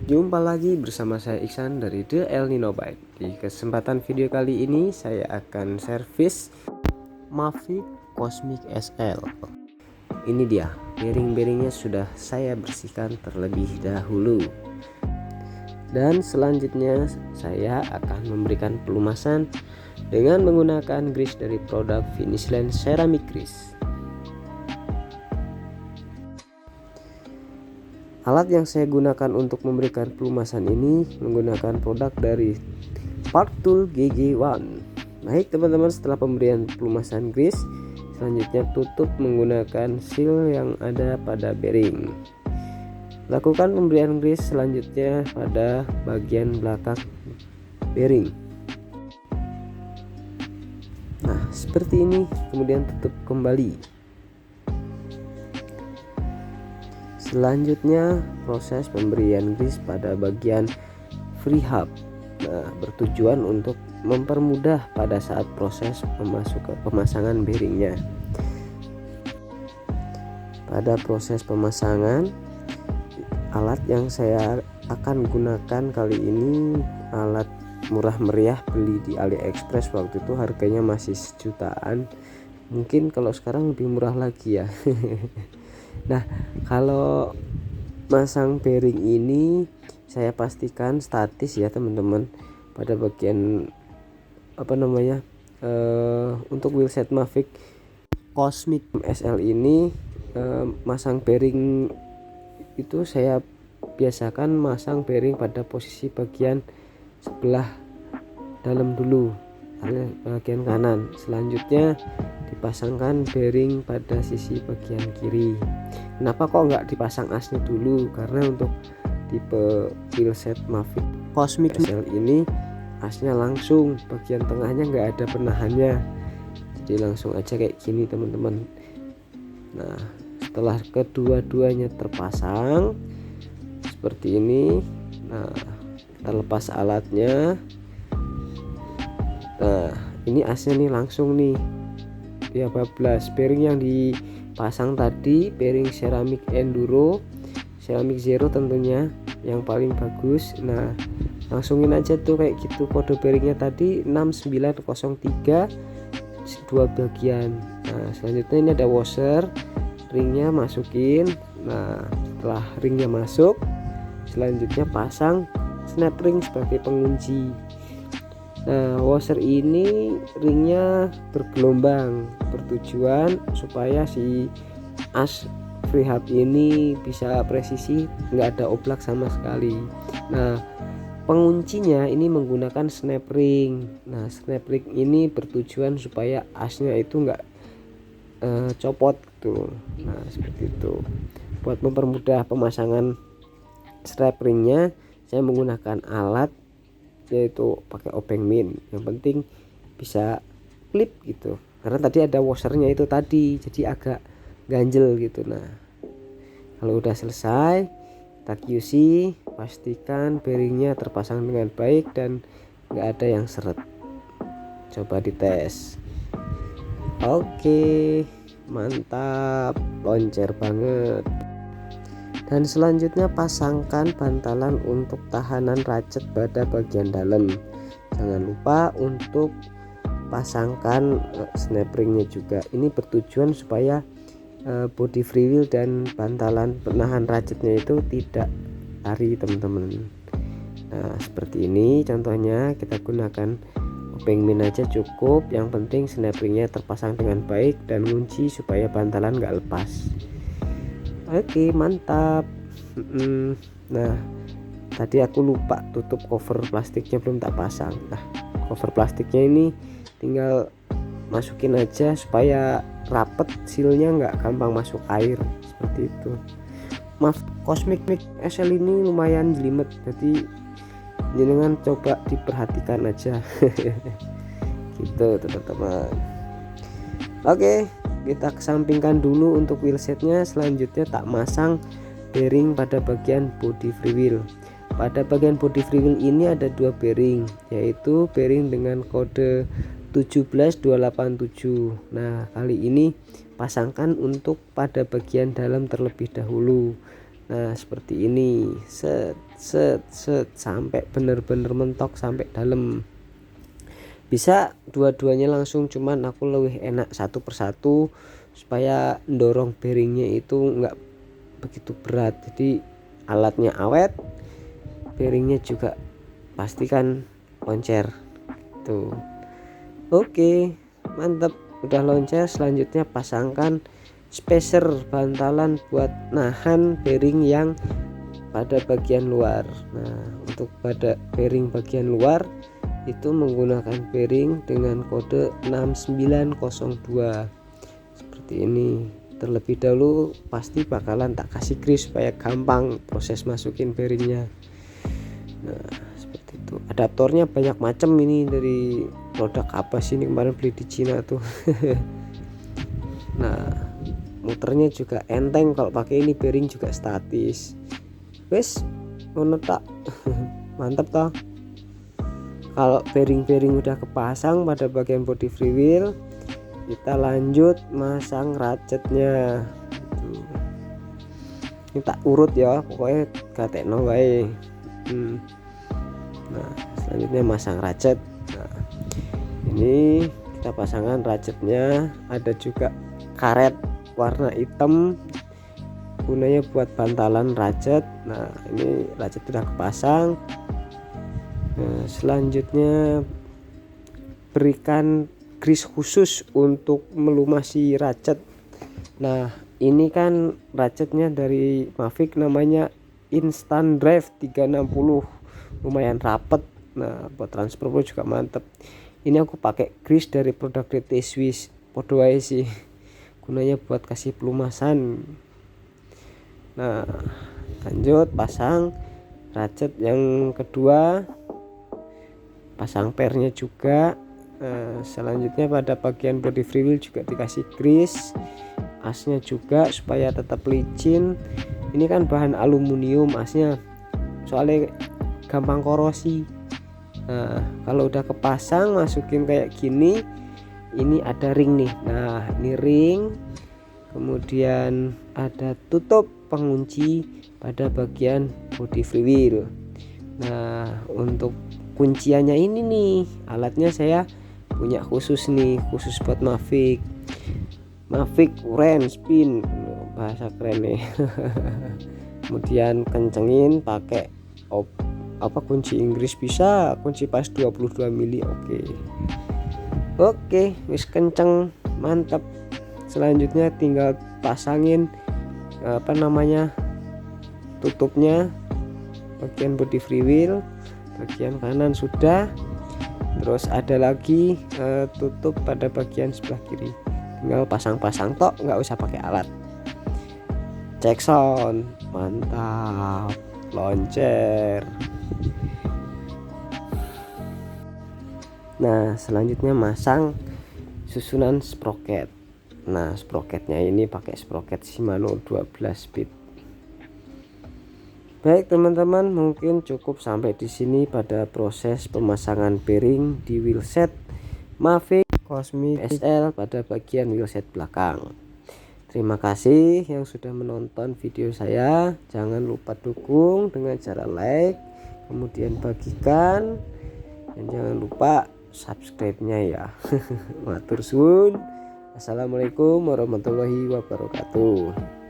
Jumpa lagi bersama saya Iksan dari The El Nino Bike. Di kesempatan video kali ini saya akan servis Mavic Cosmic SL. Ini dia, bearing-bearingnya sudah saya bersihkan terlebih dahulu. Dan selanjutnya saya akan memberikan pelumasan dengan menggunakan grease dari produk Finishline Ceramic Grease. Alat yang saya gunakan untuk memberikan pelumasan ini menggunakan produk dari Spark Tool GG1. Baik teman-teman, setelah pemberian pelumasan grease, selanjutnya tutup menggunakan seal yang ada pada bearing. Lakukan pemberian grease selanjutnya pada bagian belakang bearing. Nah, seperti ini, kemudian tutup kembali. Selanjutnya proses pemberian grease pada bagian free hub. Nah, bertujuan untuk mempermudah pada saat proses pemasangan bearingnya. Pada proses pemasangan, alat yang saya akan gunakan kali ini alat murah meriah, beli di AliExpress. Waktu itu harganya masih sejutaan, mungkin kalau sekarang lebih murah lagi ya. Nah, kalau masang bearing ini saya pastikan statis ya teman-teman. Pada bagian untuk wheelset Mavic Cosmic SL ini, masang bearing itu saya biasakan masang bearing pada posisi bagian sebelah dalam dulu, bagian kanan. Selanjutnya dipasangkan bearing pada sisi bagian kiri. Kenapa kok nggak dipasang asnya dulu? Karena untuk tipe wheelset Mavic Cosmic SL ini asnya langsung, bagian tengahnya nggak ada penahannya, jadi langsung aja kayak gini teman-teman. Nah, setelah kedua-duanya terpasang seperti ini, nah kita lepas alatnya. Nah, ini asnya nih langsung nih dia bablas. Bearing yang dipasang tadi bearing ceramic enduro, ceramic zero tentunya yang paling bagus. Nah, langsungin aja tuh kayak gitu, kode bearingnya tadi 6903 dua bagian. Nah, selanjutnya ini ada washer, ringnya masukin. Nah, setelah ringnya masuk, selanjutnya pasang snap ring sebagai pengunci. Nah, washer ini ringnya bergelombang, bertujuan supaya si as free hub ini bisa presisi, nggak ada oblak sama sekali. Nah, penguncinya ini menggunakan snap ring. Nah, snap ring ini bertujuan supaya asnya itu nggak copot gitu. Nah, seperti itu. Buat mempermudah pemasangan strap ringnya, saya menggunakan alat yaitu pakai obeng min. Yang penting bisa klip gitu, karena tadi ada washernya itu tadi, jadi agak ganjel gitu. Nah, kalau udah selesai kita QC, pastikan bearingnya terpasang dengan baik dan nggak ada yang seret. Coba dites. Oke, mantap, loncer banget. Dan selanjutnya pasangkan bantalan untuk tahanan ratchet pada bagian dalam. Jangan lupa untuk pasangkan snap ringnya juga. Ini bertujuan supaya body freewheel dan bantalan penahan ratchetnya itu tidak lari teman-teman. Nah, seperti ini contohnya, kita gunakan obeng min aja cukup. Yang penting snap ringnya terpasang dengan baik dan kunci supaya bantalan nggak lepas. Oke, mantap. Nah, tadi aku lupa tutup cover plastiknya, belum tak pasang. Nah, cover plastiknya ini tinggal masukin aja supaya rapet, sealnya nggak gampang masuk air, seperti itu. Maaf, Cosmic SL ini lumayan jelimet, jadi jenengan coba diperhatikan aja. Gitu teman-teman. Oke, kita kesampingkan dulu untuk wheelsetnya. Selanjutnya tak masang bearing pada bagian body freewheel. Pada bagian body freewheel ini ada dua bearing, yaitu bearing dengan kode 17287. Nah, kali ini pasangkan untuk pada bagian dalam terlebih dahulu. Nah, seperti ini. Set. set set sampai bener-bener mentok sampai dalam. Bisa dua-duanya langsung, cuman aku lebih enak satu persatu supaya dorong bearingnya itu enggak begitu berat, jadi alatnya awet, bearingnya juga pastikan loncer tuh. Oke, mantap, udah loncer. Selanjutnya pasangkan spacer, bantalan buat nahan bearing yang pada bagian luar. Nah, untuk pada bearing bagian luar itu menggunakan bearing dengan kode 6902 seperti ini. Terlebih dahulu pasti bakalan tak kasih grease supaya gampang proses masukin bearingnya. Nah, seperti itu. Adaptornya banyak macam ini, dari produk apa sih ini, kemarin beli di Cina tuh. Nah, muternya juga enteng kalau pakai ini, bearing juga statis. Wes ngono tak. Mantap toh. Kalau bearing-bearing udah kepasang pada bagian body freewheel, kita lanjut masang ratchetnya. Ini tak urut ya, pokoknya gatekno wae. Nah, selanjutnya masang ratchet. Nah, ini kita pasangkan ratchetnya. Ada juga karet warna hitam, gunanya buat bantalan ratchet. Nah, ini ratchet sudah kepasang. Nah, selanjutnya berikan grease khusus untuk melumasi ratchet. Nah, ini kan ratchetnya dari Mavic, namanya Instant Drive 360, lumayan rapet. Nah, buat transfer juga mantep. Ini aku pakai grease dari produk DT Swiss, podo ae sih, gunanya buat kasih pelumasan. Nah, lanjut pasang ratchet yang kedua, pasang pernya juga. Selanjutnya pada bagian body freewheel juga dikasih grease, asnya juga supaya tetap licin. Ini kan bahan aluminium asnya, soalnya gampang korosi. Nah, kalau udah kepasang masukin kayak gini, ini ada ring nih. Nah, ini ring, kemudian ada tutup pengunci pada bagian body freewheel. Nah, untuk kunciannya ini nih, alatnya saya punya khusus nih, khusus buat Mavic Ren Spin, bahasa keren nih. Kemudian kencengin pakai kunci Inggris, bisa kunci pas 22 mili. Oke, wis kenceng, mantap. Selanjutnya tinggal pasangin tutupnya bagian body freewheel. Bagian kanan sudah, terus ada lagi tutup pada bagian sebelah kiri, tinggal pasang-pasang tok, nggak usah pakai alat. Cek sound, mantap, loncer. Nah, selanjutnya masang susunan sprocket. Nah, sprocketnya ini pakai sprocket Shimano 12 speed. Baik teman-teman, mungkin cukup sampai di sini pada proses pemasangan bearing di wheelset Mavic Cosmic SL pada bagian wheelset belakang. Terima kasih yang sudah menonton video saya. Jangan lupa dukung dengan cara like, kemudian bagikan, dan jangan lupa subscribe-nya ya. Matur suwun. Assalamualaikum warahmatullahi wabarakatuh.